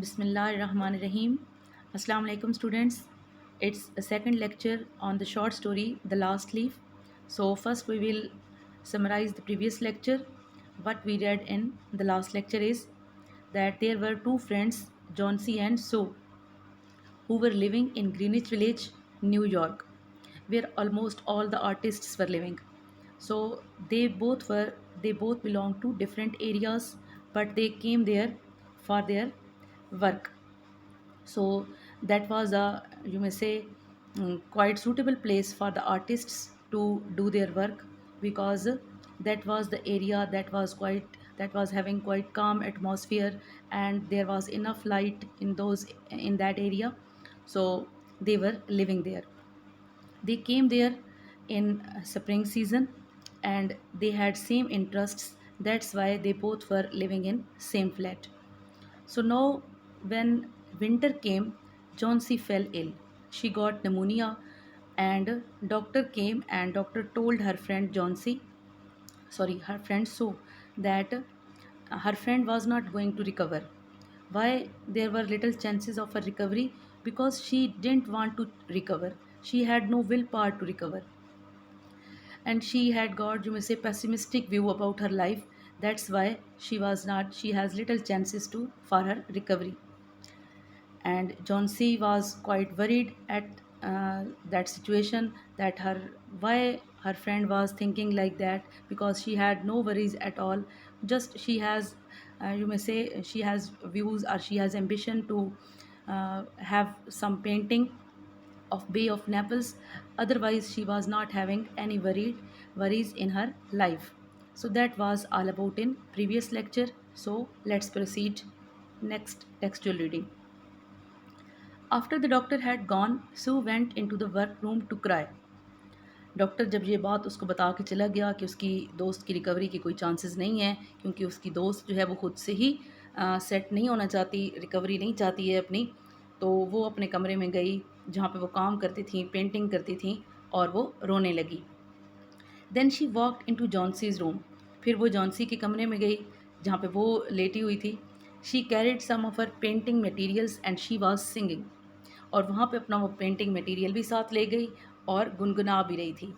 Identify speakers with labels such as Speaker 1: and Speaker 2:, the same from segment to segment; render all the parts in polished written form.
Speaker 1: Bismillahirrahmanirrahim. Assalamu alaikum students. It's a second lecture on the short story The Last Leaf. So first we will summarize the previous lecture. What we read in the last lecture is that there were two friends, John C. and Sue, who were living in Greenwich Village, New York, where almost all the artists were living. So they both belonged to different areas, but they came there for their work. So that was a, you may say, quite suitable place for the artists to do their work, because that was the area that was having quite calm atmosphere, and there was enough light in that area. So they were living there. They came there in spring season, and they had same interests. That's why they both were living in same flat. So now, when winter came, Johnsy fell ill. She got pneumonia, and doctor came and doctor told her friend her friend Sue, that her friend was not going to recover. Why there were little chances of her recovery? Because she didn't want to recover. She had no willpower to recover, and she had got, you may say, pessimistic view about her life. That's why she has little chances to for her recovery. And John C was quite worried at that situation, that her why her friend was thinking like that, because she had no worries at all. Just she has, you may say, she has views, or she has ambition to have some painting of Bay of Naples. Otherwise, she was not having any worries in her life. So that was all about in previous lecture. So let's proceed next textual reading. After the doctor had gone, Sue went into the workroom to cry. Doctor जब ये बात उसको बता के चला गया कि उसकी दोस्त की रिकवरी की कोई चांसेस नहीं है, क्योंकि उसकी दोस्त जो है वो खुद से ही सेट नहीं होना चाहती, रिकवरी नहीं चाहती है अपनी, तो वो अपने कमरे में गई जहाँ पे वो काम करती थी, पेंटिंग करती थी, और वो रोने लगी. Then she walked into Johnsy's room. फिर वो जॉन्सी के कमरे में गई जहाँ पे वो लेटी हुई थी. She carried some of her painting materials and she was singing. और वहाँ पे अपना वो पेंटिंग मटेरियल भी साथ ले गई और गुनगुना भी रही थी.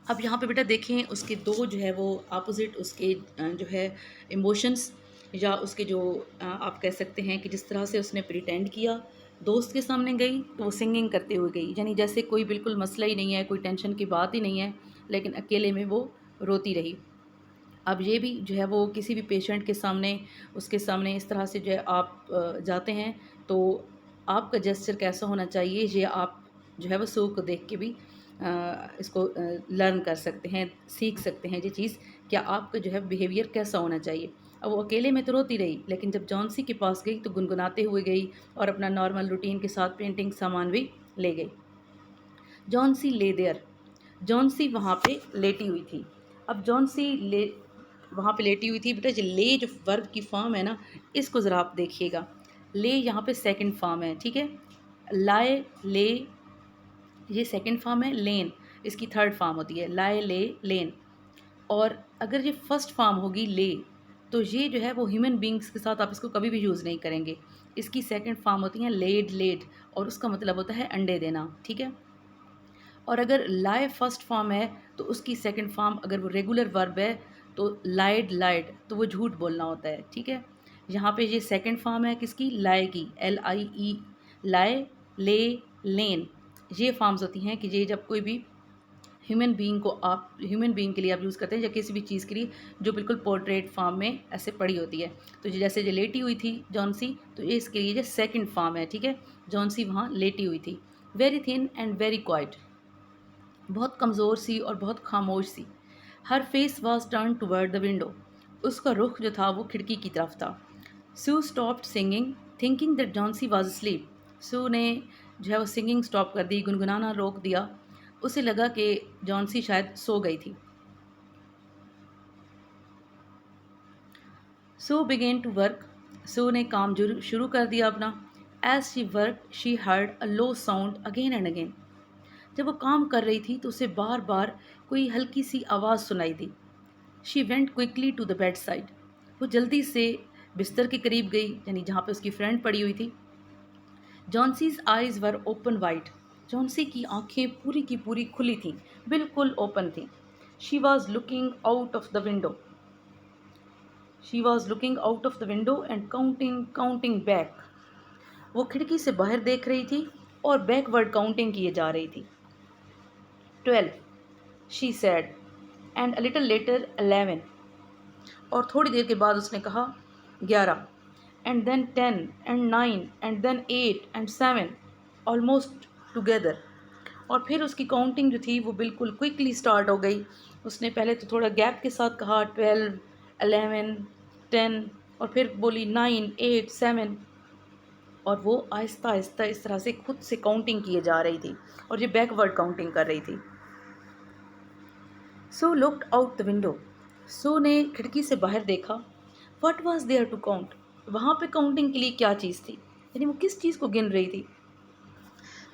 Speaker 1: अब यहाँ पे बेटा देखें, उसके दो जो है वो अपोजिट उसके जो है इमोशंस, या उसके जो आप कह सकते हैं कि जिस तरह से उसने प्रिटेंड किया. दोस्त के सामने गई तो वो सिंगिंग करते हुए गई, यानी जैसे कोई बिल्कुल मसला ही नहीं है, कोई टेंशन की बात ही नहीं है, लेकिन अकेले में वो रोती रही. अब ये भी जो है वो किसी भी पेशेंट के सामने, उसके सामने इस तरह से जो है आप जाते हैं, तो आपका जेस्चर कैसा होना चाहिए, ये आप जो है वो सो को देख के भी इसको लर्न कर सकते हैं, सीख सकते हैं ये चीज़, क्या आपका जो है बिहेवियर कैसा होना चाहिए. अब वो अकेले में तो रोती रही, लेकिन जब जॉन्सी के पास गई तो गुनगुनाते हुए गई, और अपना नॉर्मल रूटीन के साथ पेंटिंग सामान भी ले गई. Johnsy lay their. जॉन्सी वहाँ पे लेटी हुई थी. अब जॉन्सी ले वहाँ पे लेटी हुई थी. बेटा जो ले जो वर्ब की फॉर्म है ना, इसको ज़रा आप देखिएगा. ले यहाँ पे सेकंड फॉर्म है, ठीक है. लाए ले ये सेकंड फॉर्म है. लेन इसकी थर्ड फॉर्म होती है. लाए ले लेन. और अगर ये फर्स्ट फॉर्म होगी ले, तो ये जो है वो ह्यूमन बींग्स के साथ आप इसको कभी भी यूज़ नहीं करेंगे. इसकी सेकंड फॉर्म होती है लेड लेड, और उसका मतलब होता है अंडे देना, ठीक है. और अगर लाए फर्स्ट फॉर्म है, तो उसकी सेकंड फॉर्म अगर वो रेगुलर वर्ब है, तो लाइड लाइड, तो वो झूठ बोलना होता है, ठीक है. यहाँ पे ये सेकंड फॉर्म है किसकी, लाए की, LIE. लाए ले लेन, ये फॉर्म्स होती हैं कि ये जब कोई भी ह्यूमन बीइंग के लिए आप यूज़ करते हैं, या किसी भी चीज़ के लिए जो बिल्कुल पोर्ट्रेट फॉर्म में ऐसे पड़ी होती है. तो जैसे ये लेटी हुई थी जॉन्सी, तो ये इसके लिए जो सेकंड फॉर्म है, ठीक है. जॉन्सी वहाँ लेटी हुई थी. Very thin and very quiet, बहुत कमज़ोर सी और बहुत खामोश सी. Her face was turn toward the window, उसका रुख जो था वो खिड़की की तरफ था. Sue stopped singing thinking that Johnsy was sleep. Sue ने जो है वो सिंगिंग स्टॉप कर दी, गुनगुनाना रोक दिया. उसे लगा कि जॉन्सी शायद सो गई थी. Sue began to work. Sue ने काम शुरू कर दिया अपना. As she work she heard a low sound again and again. जब वो काम कर रही थी तो उसे बार बार कोई हल्की सी आवाज़ सुनाई दी. She went quickly to the bed side. वो जल्दी से बिस्तर के करीब गई, यानी जहाँ पे उसकी फ्रेंड पड़ी हुई थी। जॉन्सीज आइज़ वर ओपन वाइड। जॉन्सी की आंखें पूरी की पूरी खुली थीं, बिल्कुल ओपन थीं। She was looking out of the window. She was looking out of the window and counting back. वो खिड़की से बाहर देख रही थी और बैकवर्ड काउंटिंग किए जा रही थी। 12, she said, and a little later 11। और थोड़ी देर के बाद उसने कहा 11, and then 10 and 9 and then 8 and 7, almost together. और फिर उसकी काउंटिंग जो थी वो बिल्कुल क्विकली स्टार्ट हो गई। उसने पहले तो थोड़ा गैप के साथ कहा 12, 11, 10, और फिर बोली 9, 8, 7, और वो आहिस्ता आहिस्ता इस तरह से खुद से काउंटिंग किए जा रही थी और ये बैकवर्ड काउंटिंग कर रही थी। Sue looked out the window. Sue ने खिड़की से बाहर देखा। What was there to count? वहाँ पे काउंटिंग के लिए क्या चीज़ थी, यानी वो किस चीज़ को गिन रही थी?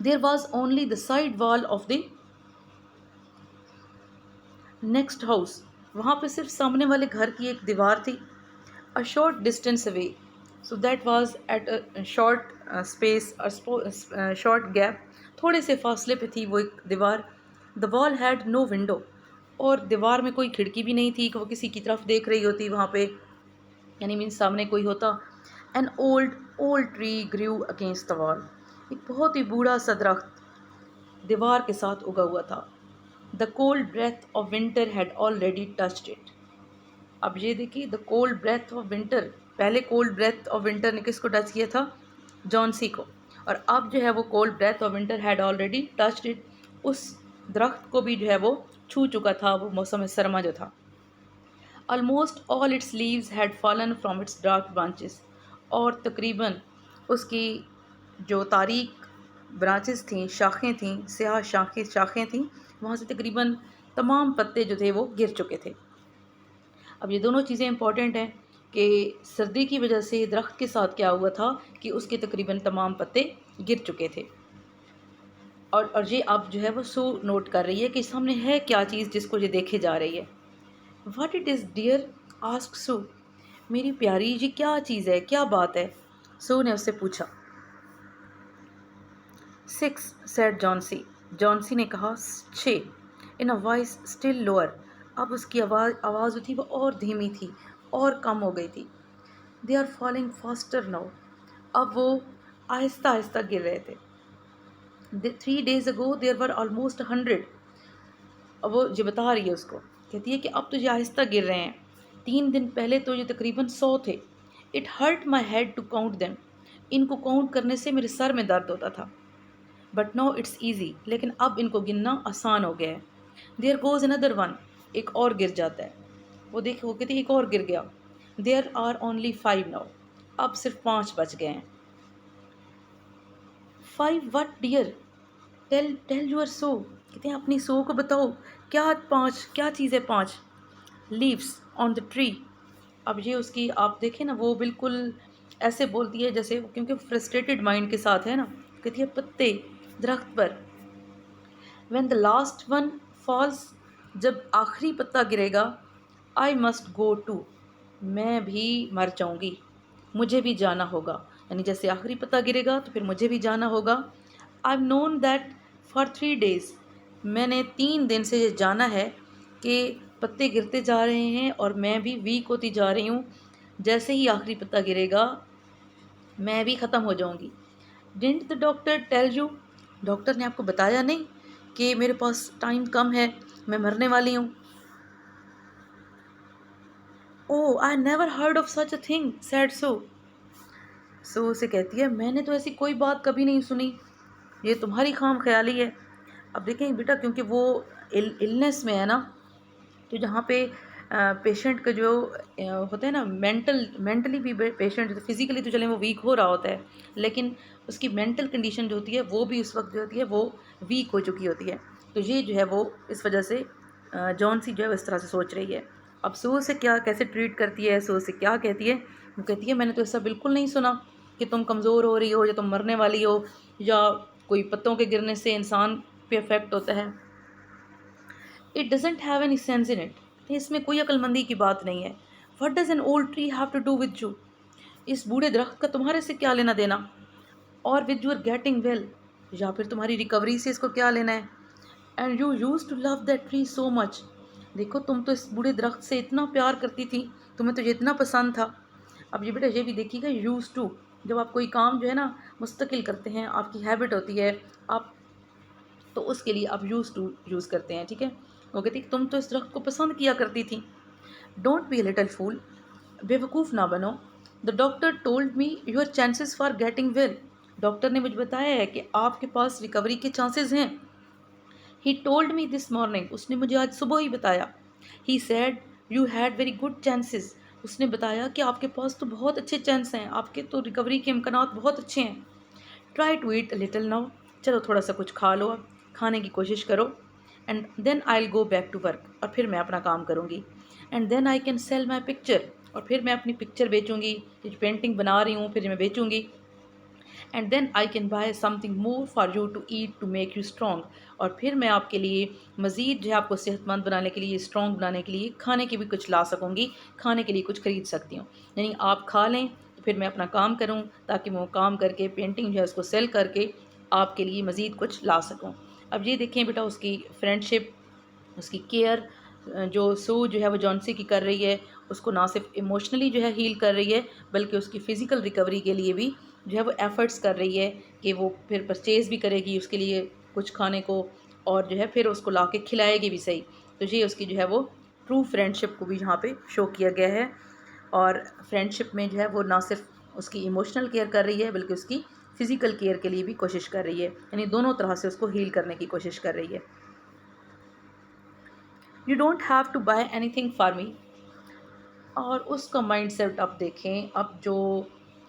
Speaker 1: There was only the side wall of the next house. वहाँ पे सिर्फ सामने वाले घर की एक दीवार थी। A short distance away, so that was at a short space, short gap, थोड़े से फासले पे थी वो एक दीवार। The wall had no window, और दीवार में कोई खिड़की भी नहीं थी कि वो किसी की तरफ देख रही होती वहाँ पे, यानी मीन सामने कोई होता। An old old tree grew against the wall. एक बहुत ही बूढ़ा सा दरख्त दीवार के साथ उगा हुआ था। The cold breath of winter had already touched it. अब ये देखिए, the cold breath of winter, पहले कोल्ड ब्रेथ ऑफ विंटर ने किसको टच किया था? जॉन्सी को। और अब जो है वो cold breath of winter had already touched it, उस दरख्त को भी जो है वो छू चुका था, वो मौसम सरमा जो था। Almost all it's leaves had fallen from its dark branches. और तकरीबन उसकी जो तारीक ब्रांचेस थीं, शाखें थीं, स्याह शाखें थीं, वहाँ से तकरीबन तमाम पत्ते जो थे वो गिर चुके थे। अब ये दोनों चीज़ें इंपॉर्टेंट हैं कि सर्दी की वजह से दरख्त के साथ क्या हुआ था कि उसके तकरीबन तमाम पत्ते गिर चुके थे। और ये अब जो है वो सू नोट कर रही है कि सामने है क्या चीज़ जिसको ये देखे जा रही है। What it is dear? Ask Sue. मेरी प्यारी, ये क्या चीज़ है, क्या बात है? सू ने उससे पूछा। 6, सेड जॉन्सी। जॉन्सी ने कहा 6, इन अ वॉइस स्टिल लोअर। अब उसकी आवाज़ जो थी वो और धीमी थी और कम हो गई थी। They are falling faster now. अब वो आहिस्ता आहिस्ता गिर रहे थे। 3 days ago there were almost 100। अब वो जो बता रही है उसको, कहती है कि अब तो ये आहिस्ता गिर रहे हैं, 3 दिन पहले तो ये तकरीबन 100 थे। It hurt my head to count them. इनको काउंट करने से मेरे सर में दर्द होता था। बट नाउ इट्स ईजी, लेकिन अब इनको गिनना आसान हो गया है। There goes another one. एक और गिर जाता है। वो देखो, वो कहती है एक और गिर गया। There are only 5 now. अब सिर्फ 5 बच गए हैं। 5 what dear? Tell tell your so. कहते हैं अपनी सो को बताओ, क्या 5, क्या चीज़ है 5? Leaves on the tree. अब ये उसकी आप देखें ना, वो बिल्कुल ऐसे बोलती है जैसे, क्योंकि फ्रस्ट्रेटेड माइंड के साथ है ना। कहती है पत्ते दरख्त पर। When the last one falls, जब आखिरी पत्ता गिरेगा, आई मस्ट गो टू, मैं भी मर जाऊंगी, मुझे भी जाना होगा। यानी जैसे आखिरी पत्ता गिरेगा तो फिर मुझे भी जाना होगा। I have known that for 3 days। मैंने 3 दिन से ये जाना है कि पत्ते गिरते जा रहे हैं और मैं भी वीक होती जा रही हूँ। जैसे ही आखिरी पत्ता गिरेगा मैं भी ख़त्म हो जाऊंगी। Didn't the doctor tell you? Doctor ने आपको बताया नहीं कि मेरे पास टाइम कम है, मैं मरने वाली हूँ? Oh, I never heard of such a thing, said Sue. सो उसे कहती है मैंने तो ऐसी कोई बात कभी नहीं सुनी, ये तुम्हारी खाम ख्याली है। अब देखें बेटा, क्योंकि वो इलनेस में है ना, तो जहाँ पे पेशेंट का जो होता है ना, मेंटली भी पेशेंट, तो फिज़िकली तो चलें वो वीक हो रहा होता है, लेकिन उसकी मेंटल कंडीशन जो होती है वो भी उस वक्त जो होती है वो वीक हो चुकी होती है। तो ये जो है वो इस वजह से जॉन सी जो है इस तरह से सोच रही है। अब सू से क्या, कैसे ट्रीट करती है, सू से क्या कहती है? वो कहती है मैंने तो ऐसा बिल्कुल नहीं सुना कि तुम कमज़ोर हो रही हो या तुम मरने वाली हो या कोई पत्तों के गिरने से इंसान पे इफेक्ट होता है। It doesn't have any sense in it. इसमें कोई अक्लमंदी की बात नहीं है। What does an old tree have to do with you? इस बूढ़े दरख्त का तुम्हारे से क्या लेना देना, और विद यूर गेटिंग वेल, या फिर तुम्हारी रिकवरी से इसको क्या लेना है। And you use to love that tree so much, देखो तुम तो इस बूढ़े दरख्त से इतना प्यार करती थी, तुम्हें तो ये इतना पसंद था। अब ये बेटा ये भी देखिएगा, यूज़ टू, जब आप कोई काम जो है ना मुस्तकिल करते हैं, आपकी हैबिट होती है आप, तो उसके लिए आप यूज़ टू यूज़ करते हैं, ठीक है। वो कहती तुम तो इस दरख्त को पसंद किया करती थी। डोंट बी ए लिटल फूल, बेवकूफ़ ना बनो। The doctor told me your chances for getting well, doctor ने मुझे बताया है कि आपके पास रिकवरी के चांसेस हैं। He told me this morning, उसने मुझे आज सुबह ही बताया। He said you had very good chances, उसने बताया कि आपके पास तो बहुत अच्छे चांस हैं, आपके तो रिकवरी के इम्कानात बहुत अच्छे हैं। Try to eat little now, चलो थोड़ा सा कुछ खा लो, अब खाने की कोशिश करो। And then I will go back to work, और फिर मैं अपना काम करूँगी। And then I can sell my picture, और फिर मैं अपनी पिक्चर बेचूँगी, जो पेंटिंग बना रही हूँ फिर मैं बेचूँगी। And then I can buy something more for you to eat to make you strong, और फिर मैं आपके लिए मज़ीद जो है आपको सेहतमंद बनाने के लिए, स्ट्रॉन्ग बनाने के लिए खाने की भी कुछ ला सकूँगी, खाने के लिए कुछ ख़रीद सकती हूँ। यानी आप खा लें तो फिर मैं अपना काम करूँ, ताकि मैं वो काम करके पेंटिंग जो है उसको सेल करके आपके लिए मज़ीद कुछ ला सकूँ। अब ये देखें बेटा, उसकी फ्रेंडशिप, उसकी केयर जो सू जो है वो जॉन्सी की कर रही है, उसको ना सिर्फ इमोशनली जो है हील कर रही है, बल्कि उसकी फ़िज़िकल रिकवरी के लिए भी जो है वो एफ़र्ट्स कर रही है कि वो फिर परचेज़ भी करेगी उसके लिए कुछ खाने को, और जो है फिर उसको ला के खिलाएगी भी सही। तो ये उसकी जो है वो ट्रू फ्रेंडशिप को भी यहाँ पे शो किया गया है। और फ्रेंडशिप में जो है वो ना सिर्फ उसकी इमोशनल केयर कर रही है, बल्कि उसकी फ़िज़िकल केयर के लिए भी कोशिश कर रही है, यानी दोनों तरह से उसको हील करने की कोशिश कर रही है। You don't have to buy anything for me, और उसका माइंडसेट आप देखें, अब जो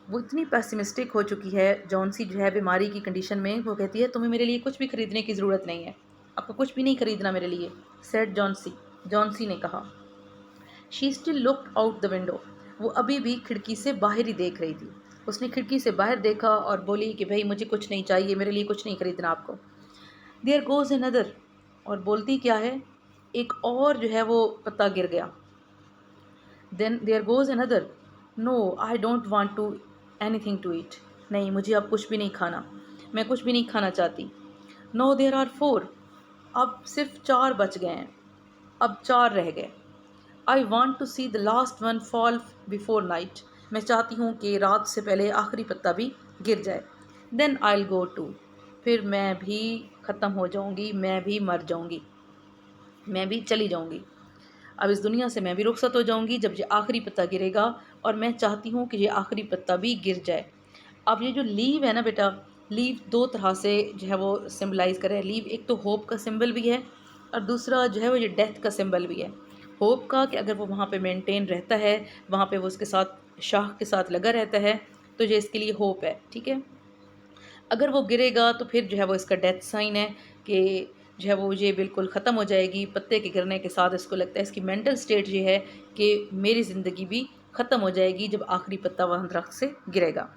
Speaker 1: वो इतनी पेसिमिस्टिक हो चुकी है, जॉन्सी जो है बीमारी की कंडीशन में, वो कहती है तुम्हें मेरे लिए कुछ भी खरीदने की ज़रूरत नहीं है, आपको कुछ भी नहीं खरीदना मेरे लिए, सेड जॉन्सी, जॉन्सी ने कहा। She still looked out the window, वो अभी भी खिड़की से बाहर ही देख रही थी। उसने खिड़की से बाहर देखा और बोली कि भाई मुझे कुछ नहीं चाहिए, मेरे लिए कुछ नहीं खरीदना आपको। देयर गोज़ अनदर, और बोलती क्या है, एक और जो है वो पत्ता गिर गया। Then there goes another, no I don't want to anything to eat, नहीं मुझे अब कुछ भी नहीं खाना, मैं कुछ भी नहीं खाना चाहती। नो देयर आर फोर, अब सिर्फ 4 बच गए हैं, अब 4 रह गए। I want to see the last one fall before night, मैं चाहती हूँ कि रात से पहले आखिरी पत्ता भी गिर जाए। Then I will go to, फिर मैं भी ख़त्म हो जाऊँगी, मैं भी मर जाऊँगी, मैं भी चली जाऊँगी। अब इस दुनिया से मैं भी रुखसत हो जाऊँगी जब ये आखिरी पत्ता गिरेगा, और मैं चाहती हूँ कि ये आखिरी पत्ता भी गिर जाए। अब ये जो लीव है ना बेटा, लीव 2 तरह से जो है वो सिम्बलाइज़ करे। लीव एक तो होप का सिंबल भी है, और दूसरा जो है वो ये डेथ का सिंबल भी है। होप का कि अगर वो वहाँ पे मेंटेन रहता है, वहाँ पे वो उसके साथ शाख के साथ लगा रहता है, तो ये इसके लिए होप है, ठीक है। अगर वो गिरेगा तो फिर जो है वो इसका डेथ साइन है कि जो है वो ये बिल्कुल ख़त्म हो जाएगी। पत्ते के गिरने के साथ इसको लगता है, इसकी मेंटल स्टेट ये है कि मेरी ज़िंदगी भी ख़त्म हो जाएगी जब आखिरी पत्ता वहाँ दरख्त से गिरेगा।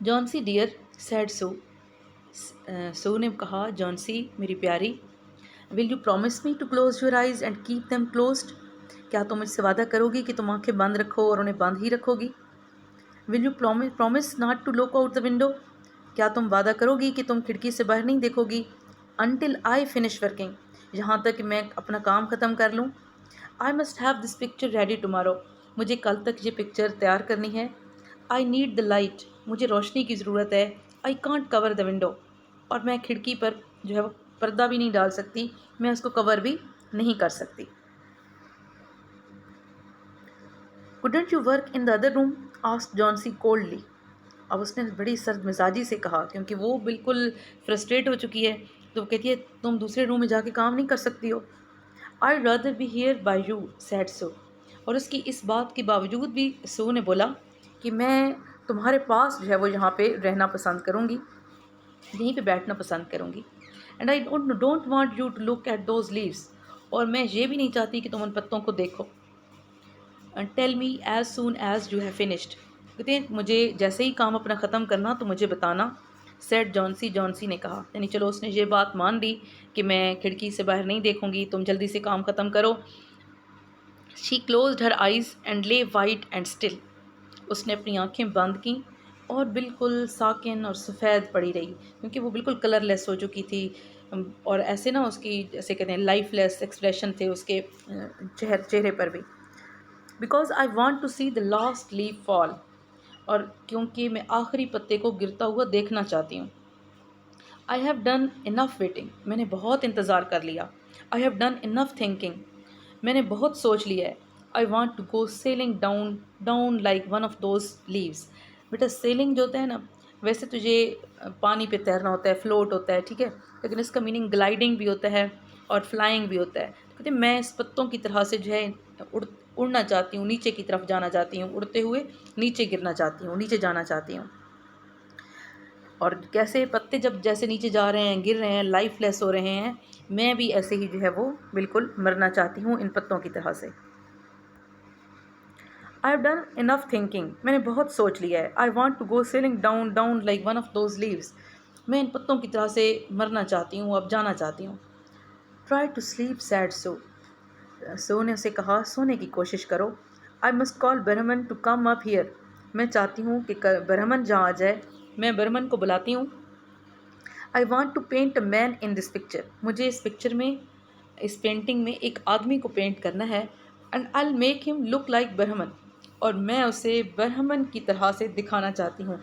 Speaker 1: Johnsy dear, said Sue, Sue ने कहा, जॉन्सी मेरी प्यारी, will you promise me to close your eyes and keep them closed, क्या तुम मुझसे वादा करोगी कि तुम आंखें बंद रखो और उन्हें बंद ही रखोगी। Will you promise not to look out the window, क्या तुम वादा करोगी कि तुम खिड़की से बाहर नहीं देखोगी। अनटिल आई फिनिश वर्किंग, यहाँ तक कि मैं अपना काम ख़त्म कर लूँ। I must have this picture ready tomorrow, मुझे कल तक ये पिक्चर तैयार करनी है। आई नीड द लाइट, मुझे रोशनी की ज़रूरत है। I can't cover the window, और मैं खिड़की पर जो है वो पर्दा भी नहीं डाल सकती, मैं उसको कवर भी नहीं कर सकती। Couldn't you work in the other room, asked Johnsy coldly, अब उसने बड़ी सर्द मिजाजी से कहा, क्योंकि वो बिल्कुल फ्रस्ट्रेट हो चुकी है। तो वो कहती है तुम दूसरे रूम में जाके काम नहीं कर सकती हो। I rather be here by you, said Sue, और उसकी इस बात के बावजूद भी सू ने बोला कि मैं तुम्हारे पास जो है वो यहाँ पे रहना पसंद करूँगी, यहीं पे बैठना पसंद करूँगी। And I don't want you to look at those leaves, और मैं ये भी नहीं चाहती कि तुम उन पत्तों को देखो। Tell me as soon as you have finished, कहते हैं मुझे जैसे ही काम अपना ख़त्म करना तो मुझे बताना, सेड जॉन्सी, जॉन्सी ने कहा। यानी चलो उसने ये बात मान ली कि मैं खिड़की से बाहर नहीं देखूंगी, तुम जल्दी से काम ख़त्म करो। She closed her eyes and ले वाइट एंड स्टिल। उसने अपनी आंखें बंद की और बिल्कुल साकिन और सफ़ेद पड़ी रही, क्योंकि वो बिल्कुल कलरलेस हो चुकी थी। और ऐसे ना उसकी जैसे कहते हैं लाइफलेस एक्सप्रेशन थे उसके चेहरे पर भी। Because I want to see the last leaf fall, और क्योंकि मैं आखिरी पत्ते को गिरता हुआ देखना चाहती हूँ। I have done enough waiting, मैंने बहुत इंतज़ार कर लिया। I have done enough thinking, मैंने बहुत सोच लिया है। I want to go sailing down down like one of those leaves. बेटा सेलिंग जो होता है ना, वैसे तुझे पानी पे तैरना होता है, फ्लोट होता है, ठीक है, लेकिन इसका मीनिंग ग्लाइडिंग भी होता है और फ्लाइंग भी होता है। कहते हैं मैं इस पत्तों की तरह से जो है उड़ना चाहती हूँ, नीचे की तरफ जाना चाहती हूँ, उड़ते हुए नीचे गिरना चाहती हूँ, नीचे जाना चाहती हूँ। और कैसे पत्ते जब जैसे नीचे जा रहे हैं, गिर रहे हैं, लाइफलेस हो रहे हैं, मैं भी ऐसे ही जो है वो बिल्कुल मरना चाहती हूँ इन पत्तों की तरह से। I have done enough thinking, मैंने बहुत सोच लिया है। I want to go sailing down down like one of those leaves, मैं इन पत्तों की तरह से मरना चाहती हूँ, अब जाना चाहती हूँ। Try to sleep said Sue ने उसे कहा सोने की कोशिश करो। I must call Behrman to come up here, मैं चाहती हूँ कि ब्रह्मन जहाँ आ जाए, मैं ब्रह्मन को बुलाती हूँ। I want to paint a man in this picture, मुझे इस पिक्चर में, इस पेंटिंग में एक आदमी को पेंट करना है। And I will make him look like Behrman, और मैं उसे ब्रह्मन की तरह से दिखाना चाहती हूँ।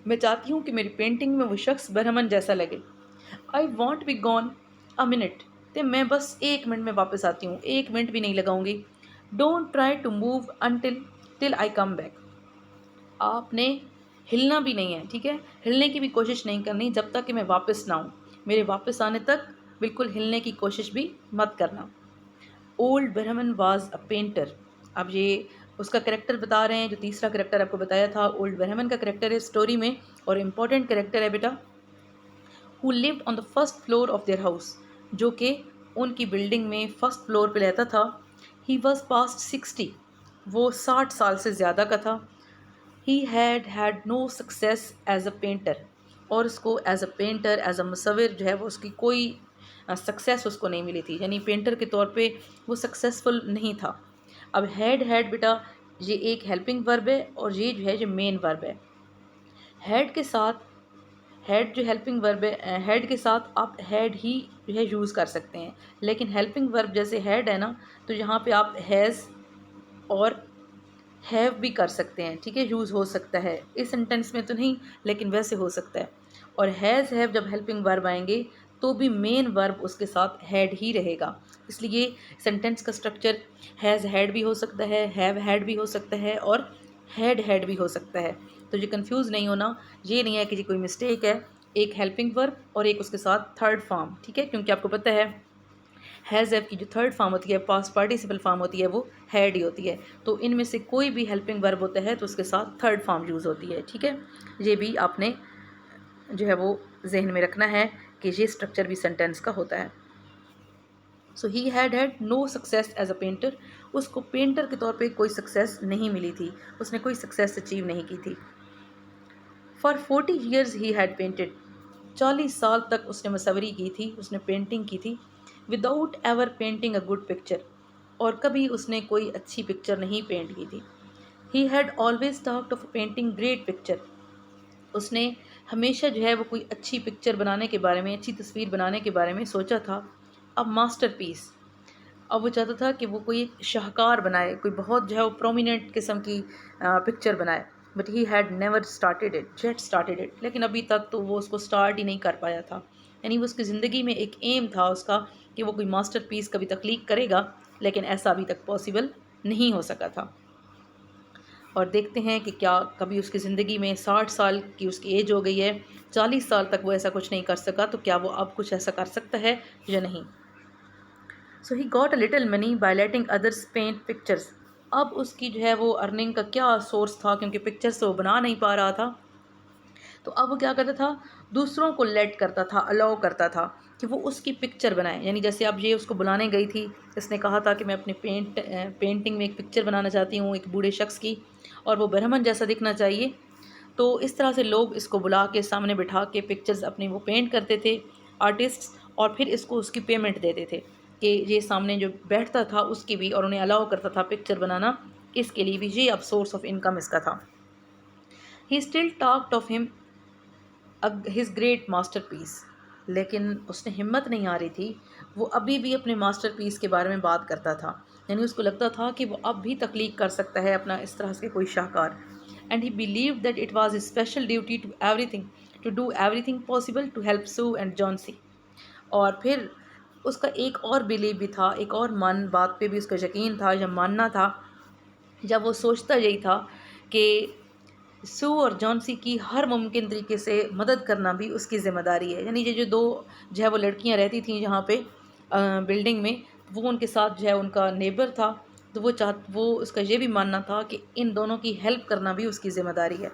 Speaker 1: मैं चाहती हूँ कि मेरी पेंटिंग में वो शख्स ब्रह्मन जैसा लगे। I want be gone a minute, तो मैं बस 1 मिनट में वापस आती हूँ, 1 मिनट भी नहीं लगाऊंगी। Don't try to move until till I come back, आपने हिलना भी नहीं है, ठीक है, हिलने की भी कोशिश नहीं करनी जब तक कि मैं वापस ना आऊँ। मेरे वापस आने तक बिल्कुल हिलने की कोशिश भी मत करना। Old Brahman was a painter, अब ये उसका करेक्टर बता रहे हैं, जो तीसरा करेक्टर आपको बताया था ओल्ड ब्रह्मन का करेक्टर है स्टोरी में, और इम्पॉर्टेंट करेक्टर है बेटा। Who lived on the first floor of their house, जो कि उनकी बिल्डिंग में फर्स्ट फ्लोर पे रहता था। ही वॉज पास्ट 60, वो 60 साल से ज़्यादा का था। He had no success as a painter, और उसको as a painter, as a मुसविर जो है वो उसकी कोई सक्सेस उसको नहीं मिली थी, यानी पेंटर के तौर पे वो सक्सेसफुल नहीं था। अब हैड बेटा ये एक हेल्पिंग वर्ब है, और ये जो है ये मेन वर्ब है। हैड के साथ, हैड जो हेल्पिंग वर्ब है, हैड के साथ आप हैड ही जो है यूज़ कर सकते हैं, लेकिन हेल्पिंग वर्ब जैसे हैड है ना, तो यहाँ पे आप हैज़ और हैव भी कर सकते हैं, ठीक है, यूज़ हो सकता है। इस सेंटेंस में तो नहीं, लेकिन वैसे हो सकता है। और हैज़ हैव जब हेल्पिंग वर्ब आएंगे तो भी मेन वर्ब उसके साथ हैड ही रहेगा, इसलिए सेंटेंस का स्ट्रक्चर हैज़ हैड भी हो सकता है, हैव हैड भी हो सकता है, और हैड भी हो सकता है। तो ये कंफ्यूज नहीं होना, ये नहीं है कि जी कोई मिस्टेक है, एक हेल्पिंग वर्ब और एक उसके साथ थर्ड फॉर्म, ठीक है, क्योंकि आपको पता है हैज़ हैव की जो थर्ड फॉर्म होती है, पास्ट पार्टिसिपल फॉर्म होती है, वो हैड ही होती है। तो इनमें से कोई भी हेल्पिंग वर्ब होता है तो उसके साथ थर्ड फॉर्म यूज़ होती है, ठीक है। ये भी आपने जो है वो जहन में रखना है कि ये स्ट्रक्चर भी सेंटेंस का होता है। So he had no success as a painter, उसको पेंटर के तौर पे कोई सक्सेस नहीं मिली थी, उसने कोई सक्सेस अचीव नहीं की थी। For 40 years he had painted, 40 साल तक उसने मुसवरी की थी, उसने पेंटिंग की थी। Without ever painting a good picture, और कभी उसने कोई अच्छी पिक्चर नहीं पेंट की थी। He had always talked of painting great picture, उसने हमेशा जो है वो कोई अच्छी पिक्चर बनाने के बारे में, अच्छी तस्वीर बनाने के बारे में सोचा था। अब मास्टर पीस, अब वो चाहता था कि वो कोई एक शाहकार बनाए, कोई बहुत जो है वो प्रोमिनेंट किस्म की पिक्चर बनाए। But he had never started it, jet started it, लेकिन अभी तक तो वो उसको स्टार्ट ही नहीं कर पाया था। यानी वो उसकी ज़िंदगी में एक एम था उसका कि वो कोई मास्टर पीस कभी तख्लीक करेगा, लेकिन ऐसा अभी तक पॉसिबल नहीं हो सका था। और देखते हैं कि क्या कभी उसकी ज़िंदगी में 60 साल की उसकी एज हो गई है, 40 साल तक वो ऐसा कुछ नहीं कर सका, तो क्या वो अब कुछ ऐसा कर सकता है या नहीं। So he got a little money by letting others paint pictures, अब उसकी जो है वो अर्निंग का क्या सोर्स था, क्योंकि पिक्चर्स तो वो बना नहीं पा रहा था, तो अब वो क्या करता था, दूसरों को लेट करता था, अलाउ करता था कि वो उसकी पिक्चर बनाए। यानी जैसे अब ये उसको बुलाने गई थी, इसने कहा था कि मैं अपने पेंटिंग में एक पिक्चर बनाना चाहती हूँ एक बूढ़े शख्स की, और वो ब्राह्मण जैसा दिखना चाहिए। तो इस तरह से लोग इसको बुला के सामने बिठा के पिक्चर्स अपनी वो पेंट करते थे आर्टिस्ट, और फिर इसको उसकी पेमेंट देते थे। कि ये सामने जो बैठता था उसकी भी और उन्हें अलाउ करता था पिक्चर बनाना, इसके लिए भी ये अब सोर्स ऑफ इनकम इसका था। He still talked of him his great masterpiece, लेकिन उसने हिम्मत नहीं आ रही थी, वो अभी भी अपने मास्टरपीस के बारे में बात करता था। यानी उसको लगता था कि वो अब भी तख्लीक कर सकता है अपना इस तरह से कोई शाहकार। And he believe that it was his special duty to do everything possible to help Sue and Johnsy. और फिर उसका एक और बिलीव भी था, एक और बात पे भी उसका यकीन था या मानना था, जब वो सोचता यही था कि सू और जॉनसी की हर मुमकिन तरीके से मदद करना भी उसकी ज़िम्मेदारी है। यानी ये जो दो जो है वो लड़कियां रहती थी यहाँ पे बिल्डिंग में, वो उनके साथ जो है उनका नेबर था, तो वो उसका ये भी मानना था कि इन दोनों की हेल्प करना भी उसकी ज़िम्मेदारी है।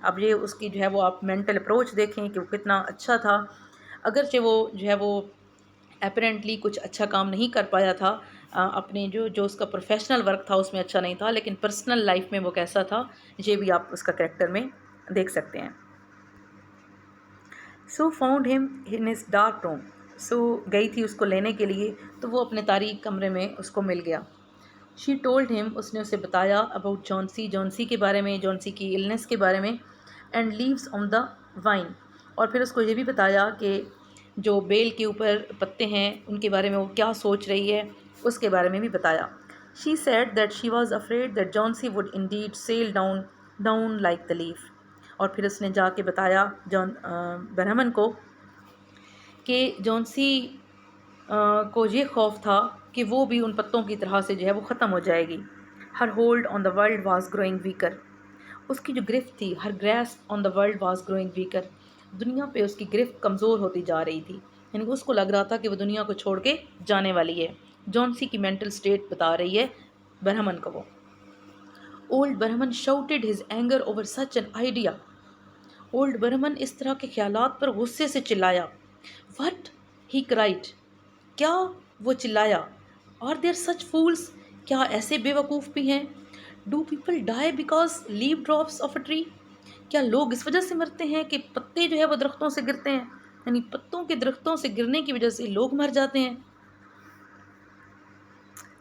Speaker 1: अब ये उसकी जो है वो आप मेंटल अप्रोच देखें कि वो कितना अच्छा था। अगरचे वो जो है वो अपेरेंटली कुछ अच्छा काम नहीं कर पाया था, अपने जो जो उसका प्रोफेशनल वर्क था उसमें अच्छा नहीं था, लेकिन पर्सनल लाइफ में वो कैसा था ये भी आप उसका कैरेक्टर में देख सकते हैं। Sue found him in his dark room. सो गई थी उसको लेने के लिए, तो वो अपने तारीक कमरे में उसको मिल गया। शी टोल्ड हिम, उसने उसे बताया अबाउट जॉनसी, जॉनसी के बारे में, जॉनसी की इलनेस के बारे में, and leaves on the wine, और फिर उसको ये भी बताया कि जो बेल के ऊपर पत्ते हैं उनके बारे में वो क्या सोच रही है, उसके बारे में भी बताया। She said that she was afraid that Johnsy would indeed sail down down like the leaf. और फिर उसने जाके बताया बरहमन को कि जॉनसी को ये खौफ था कि वो भी उन पत्तों की तरह से जो है वो ख़त्म हो जाएगी। Her hold on the world was growing weaker, उसकी जो गिरफ्त थी, her grasp on the world was growing weaker, दुनिया पे उसकी गिरफ्त कमज़ोर होती जा रही थी। यानी उसको लग रहा था कि वो दुनिया को छोड़ के जाने वाली है। जॉनसी की मेंटल स्टेट बता रही है बरहमन को वो। Old Behrman shouted his anger over such an idea. Old Behrman इस तरह के ख्यालात पर गुस्से से चिल्लाया। वट, ही क्राइड, क्या, वो चिल्लाया। आर देयर सच फूल्स, क्या ऐसे बेवकूफ़ भी हैं। Do people die because leave drops off a tree, क्या लोग इस वजह से मरते हैं कि पत्ते जो है वो दरख्तों से गिरते हैं, यानी पत्तों के दरख्तों से गिरने की वजह से लोग मर जाते हैं।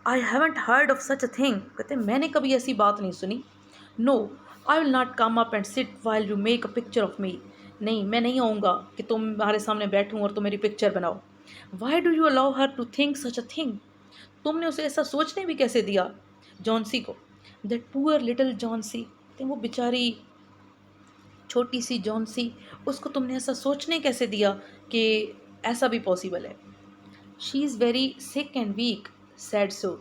Speaker 1: I haven't heard of such a thing, कहते मैंने कभी ऐसी बात नहीं सुनी। No, I will not come up and sit while you make a picture of me, नहीं मैं नहीं आऊँगा कि तुम्हारे सामने बैठूँ और तुम मेरी पिक्चर बनाओ। Why do you allow her to think such a thing, तुमने उसे ऐसा सोचने भी कैसे दिया, जॉनसी को। दैट पुअर लिटिल जॉनसी, वो बेचारी छोटी सी जॉनसी, उसको तुमने ऐसा सोचने कैसे दिया कि ऐसा भी पॉसिबल है। She is very sick and weak, said Sue,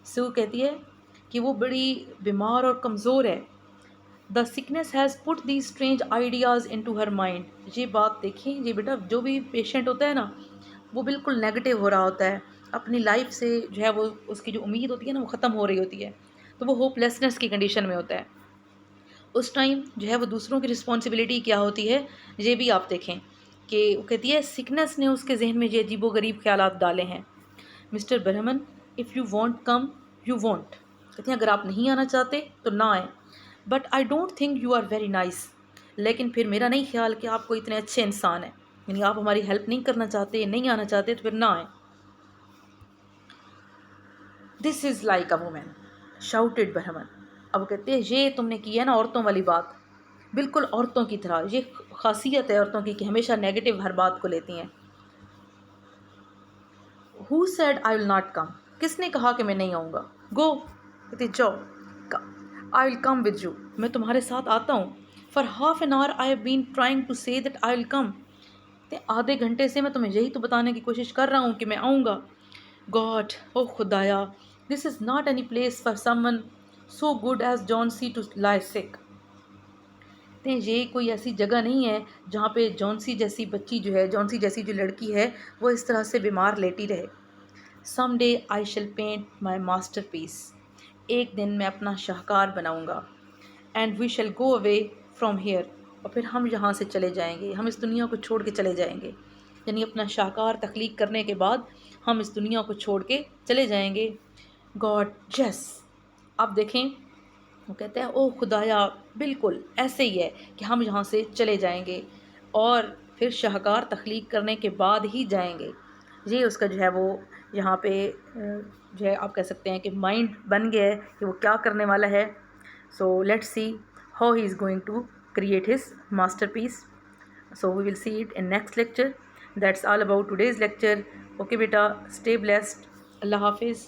Speaker 1: Sue कहती है कि वो बड़ी बीमार और कमज़ोर है। The sickness has put the strange ideas into her mind, ये बात देखिए, ये बेटा जो भी पेशेंट होता है ना वो बिल्कुल नेगेटिव हो रहा होता है, अपनी लाइफ से जो है वो उसकी जो उम्मीद होती है ना वो ख़त्म हो रही होती है, तो वो होपलेसनेस की कंडीशन में होता है। उस टाइम जो है वो दूसरों की रिस्पॉन्सिबिलिटी क्या होती है ये भी आप देखें कि वो कहती है सिकनेस ने उसके जहन में ये अजीबो गरीब ख्यालात डाले हैं। Mr Behrman, if you want come you want, कहते हैं अगर आप नहीं आना चाहते तो ना आए। But I don't think you are very nice, लेकिन फिर मेरा नहीं ख्याल कि आप कोई इतने अच्छे इंसान हैं, यानी आप हमारी हेल्प नहीं करना चाहते, नहीं आना चाहते तो फिर ना आए। This is like a women, shouted Behrman. अब वो कहते हैं ये तुमने की है ना औरतों वाली बात, बिल्कुल औरतों की तरह, ये खासियत है औरतों की कि हमेशा नेगेटिव हर बात को लेती हैं। Who said I will not come, किसने कहा कि मैं नहीं आऊँगा। गो, कहते जाओ, I will come with you, मैं तुम्हारे साथ आता हूँ। For half an hour I have been trying to say that I will come, आधे घंटे से मैं तुम्हें यही तो बताने की कोशिश कर रहा हूँ कि मैं आऊँगा। गॉड, ओ खुदाया, this is not any place for someone so good as Johnsy to lie sick, ये कोई ऐसी जगह नहीं है जहाँ पे जॉनसी जैसी बच्ची जो है, जॉनसी जैसी जो लड़की है वो इस तरह से बीमार लेटी रहे। Some day I shall paint my masterpiece पीस, एक दिन मैं अपना शाहकार बनाऊँगा। And we shall go away from here, और फिर हम यहाँ से चले जाएंगे, हम इस दुनिया को छोड़ के चले जाएंगे, यानी अपना शाहकार तख्लीक करने के बाद हम इस दुनिया को छोड़ के चले जाएंगे। गॉड यस, अब देखें वो कहते हैं ओह खुदाया, बिल्कुल ऐसे ही है कि हम यहाँ से चले जाएंगे और फिर शाहकार तख्लीक करने के बाद ही जाएंगे। ये उसका जो है वो यहाँ पे जो है आप कह सकते हैं कि माइंड बन गया है कि वो क्या करने वाला है. So let's see how he is going to create his masterpiece. So we will see it in next lecture. That's all about today's lecture. Okay beta, stay blessed. Allah Hafiz.